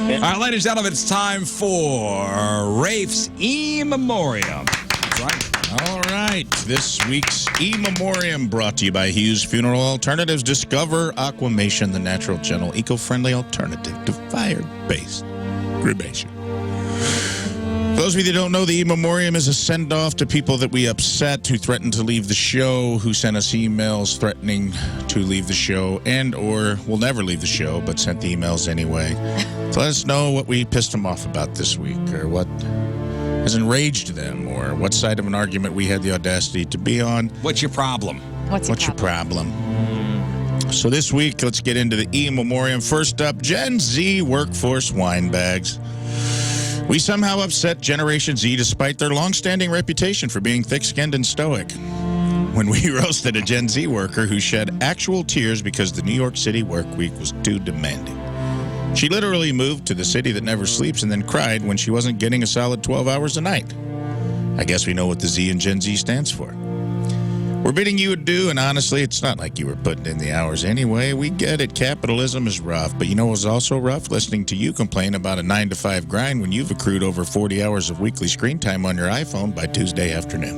All right, ladies and gentlemen, it's time for Rafe's E-Memoriam. That's right. All right. This week's E-Memoriam brought to you by Hughes Funeral Alternatives. Discover Aquamation, the natural, gentle, eco-friendly alternative to fire-based cremation. For those of you that don't know, the E-Memoriam is a send-off to people that we upset who threatened to leave the show, who sent us emails threatening to leave the show and or will never leave the show, but sent the emails anyway. So let us know what we pissed them off about this week, or what has enraged them, or what side of an argument we had the audacity to be on. What's your problem? What's your problem? So this week, let's get into the E-Memoriam. First up, Gen Z workforce winebags. We somehow upset Generation Z despite their long-standing reputation for being thick-skinned and stoic. When we roasted a Gen Z worker who shed actual tears because the New York City workweek was too demanding. She literally moved to the city that never sleeps and then cried when she wasn't getting a solid 12 hours a night. I guess we know what the Z in Gen Z stands for. We're bidding you adieu, and honestly, it's not like you were putting in the hours anyway. We get it. Capitalism is rough. But you know what's also rough? Listening to you complain about a 9-to-5 grind when you've accrued over 40 hours of weekly screen time on your iPhone by Tuesday afternoon.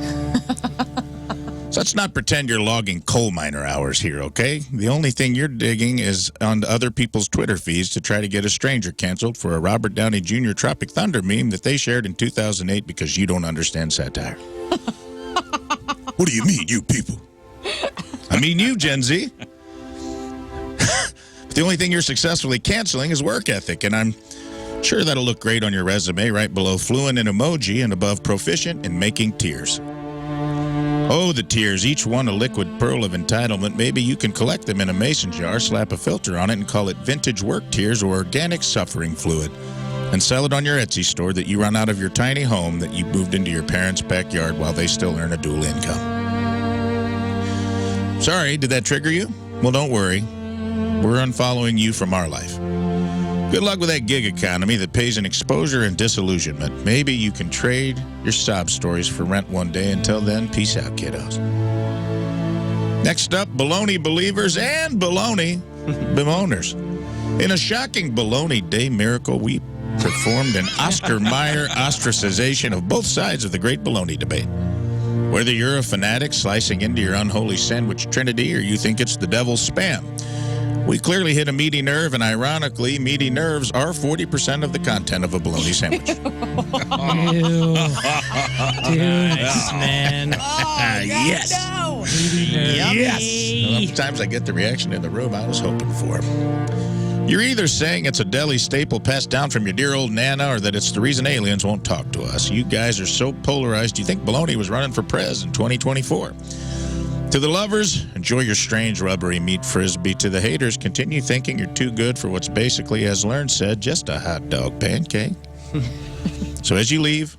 So let's not pretend you're logging coal miner hours here, okay? The only thing you're digging is on other people's Twitter feeds to try to get a stranger canceled for a Robert Downey Jr. Tropic Thunder meme that they shared in 2008 because you don't understand satire. What do you mean, you people? I mean you, Gen Z. But the only thing you're successfully canceling is work ethic, and I'm sure that'll look great on your resume right below fluent in emoji and above proficient in making tears. Oh, the tears, each one a liquid pearl of entitlement. Maybe you can collect them in a mason jar, slap a filter on it, and call it vintage work tears or organic suffering fluid, and sell it on your Etsy store that you run out of your tiny home that you moved into your parents' backyard while they still earn a dual income. Sorry, did that trigger you? Well, don't worry. We're unfollowing you from our life. Good luck with that gig economy that pays in exposure and disillusionment. Maybe you can trade your sob stories for rent one day. Until then, peace out, kiddos. Next up, baloney believers and baloney bemoaners. In a shocking baloney day miracle, we performed an Oscar Mayer ostracization of both sides of the great baloney debate. Whether you're a fanatic slicing into your unholy sandwich trinity or you think it's the devil's spam, we clearly hit a meaty nerve, and ironically, meaty nerves are 40% of the content of a bologna sandwich. Ew. Dude, man. Yes. No. Yes. Sometimes I get the reaction in the room I was hoping for. You're either saying it's a deli staple passed down from your dear old Nana, or that it's the reason aliens won't talk to us. You guys are so polarized, you think bologna was running for prez in 2024. To the lovers, enjoy your strange rubbery meat frisbee. To the haters, continue thinking you're too good for what's basically, as Learn said, just a hot dog pancake. So as you leave,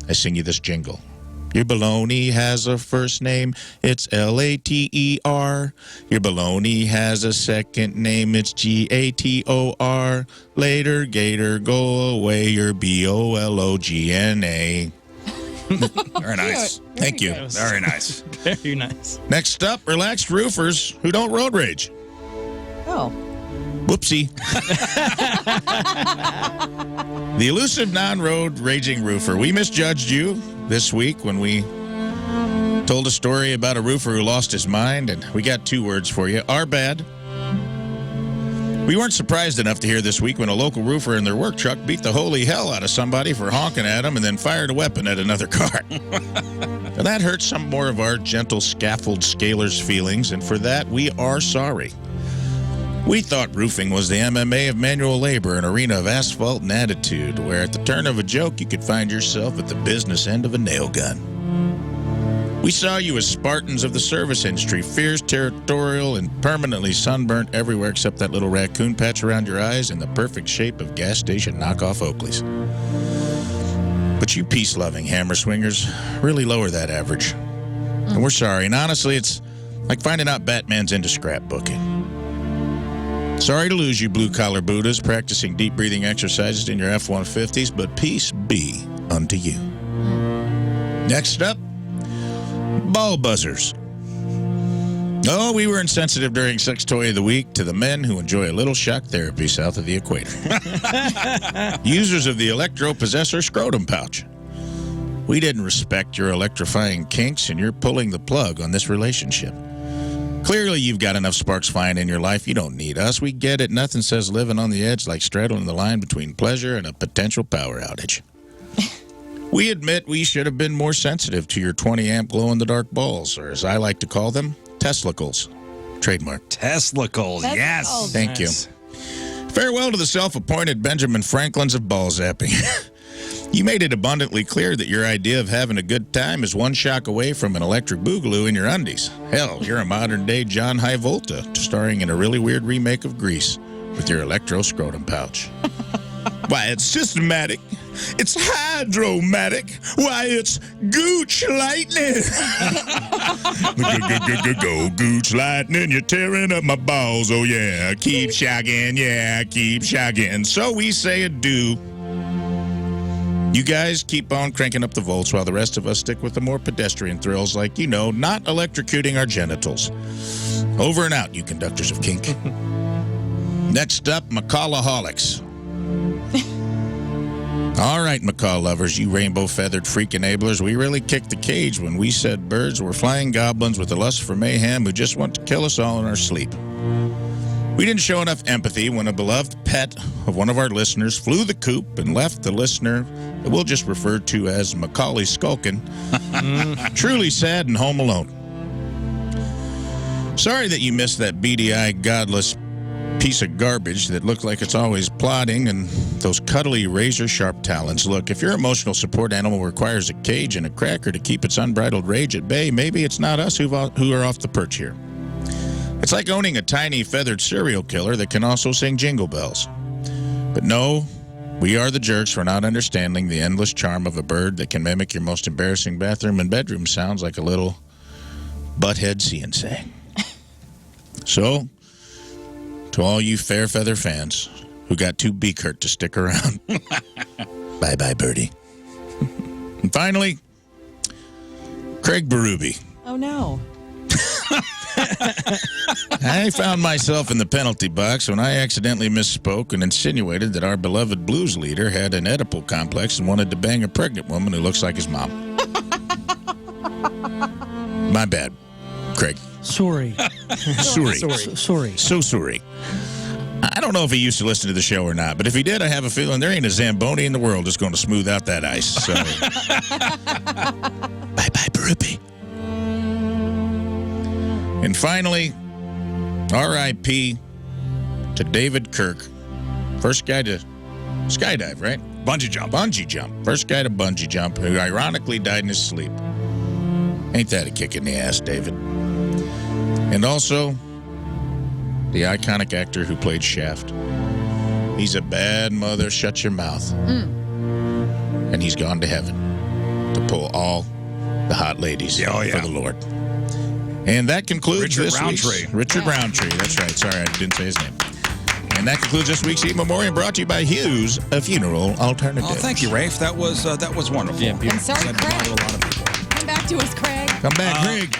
I sing you this jingle. Your baloney has a first name, it's L-A-T-E-R. Your baloney has a second name, it's G-A-T-O-R. Later, gator, go away, your B-O-L-O-G-N-A. Very nice. Thank you. Very nice. Very nice. Next up, relaxed roofers who don't road rage. Oh. Whoopsie. The elusive non-road raging roofer. We misjudged you this week when we told a story about a roofer who lost his mind, and we got 2 words for you. Our bad. We weren't surprised enough to hear this week when a local roofer in their work truck beat the holy hell out of somebody for honking at them and then fired a weapon at another car. Now, that hurt some more of our gentle scaffold scalers' feelings, and for that, we are sorry. We thought roofing was the MMA of manual labor, an arena of asphalt and attitude, where at the turn of a joke, you could find yourself at the business end of a nail gun. We saw you as Spartans of the service industry, fierce, territorial, and permanently sunburnt everywhere except that little raccoon patch around your eyes and the perfect shape of gas station knockoff Oakleys. But you peace-loving hammer swingers really lower that average. And we're sorry, and honestly, it's like finding out Batman's into scrapbooking. Sorry to lose you blue-collar Buddhas practicing deep breathing exercises in your F-150s, but peace be unto you. Next up, ball buzzers. Oh, we were insensitive during Sex Toy of the Week to the men who enjoy a little shock therapy south of the equator. Users of the electro-possessor scrotum pouch. We didn't respect your electrifying kinks, and you're pulling the plug on this relationship. Clearly, you've got enough sparks flying in your life. You don't need us. We get it. Nothing says living on the edge like straddling the line between pleasure and a potential power outage. We admit we should have been more sensitive to your 20-amp glow-in-the-dark balls, or as I like to call them, Teslicles. Trademark. Teslicles, yes. Thank you. Farewell to the self-appointed Benjamin Franklins of ball zapping. You made it abundantly clear that your idea of having a good time is one shock away from an electric boogaloo in your undies. Hell, you're a modern-day John Travolta, starring in a really weird remake of Grease with your electro-scrotum pouch. Why, it's systematic. It's hydromatic. Why, it's gooch lightning. Go gooch lightning, you're tearing up my balls. Oh, yeah, keep shagging, yeah, keep shagging. So we say adieu. You guys keep on cranking up the volts while the rest of us stick with the more pedestrian thrills like, not electrocuting our genitals. Over and out, you conductors of kink. Next up, Macaulaholics. All right, macaw lovers, you rainbow-feathered freak enablers, we really kicked the cage when we said birds were flying goblins with a lust for mayhem who just want to kill us all in our sleep. We didn't show enough empathy when a beloved pet of one of our listeners flew the coop and left the listener that we'll just refer to as Macaulay Skulkin, truly sad and home alone. Sorry that you missed that beady-eyed, godless piece of garbage that looked like it's always plotting and those cuddly razor-sharp talons. Look, if your emotional support animal requires a cage and a cracker to keep its unbridled rage at bay, maybe it's not us who are off the perch here. It's like owning a tiny feathered serial killer that can also sing jingle bells. But no, we are the jerks for not understanding the endless charm of a bird that can mimic your most embarrassing bathroom and bedroom sounds like a little butthead CNC. So, to all you fair feather fans who got too beak hurt to stick around, bye-bye, birdie. And finally, Craig Berube. Oh, no. I found myself in the penalty box when I accidentally misspoke and insinuated that our beloved blues leader had an Oedipal complex and wanted to bang a pregnant woman who looks like his mom. My bad, Craig. Sorry. Sorry. Sorry. So sorry. I don't know if he used to listen to the show or not, but if he did, I have a feeling there ain't a Zamboni in the world that's going to smooth out that ice. So, bye-bye, Berube. And finally, R.I.P. to David Kirk. First guy to skydive, right? Bungee jump. Bungee jump. First guy to bungee jump, who ironically died in his sleep. Ain't that a kick in the ass, David? And also, the iconic actor who played Shaft. He's a bad mother, shut your mouth. And he's gone to heaven to pull all the hot ladies for the Lord. And that concludes this week's... Richard Roundtree. That's right. Sorry, I didn't say his name. And that concludes this week's E-Memoriam, brought to you by Hughes, a funeral alternative. Oh, thank you, Rafe. That was wonderful. Yeah, I'm sorry, Said goodbye Craig. to a lot of people. Come back to us, Craig. Come back, Craig.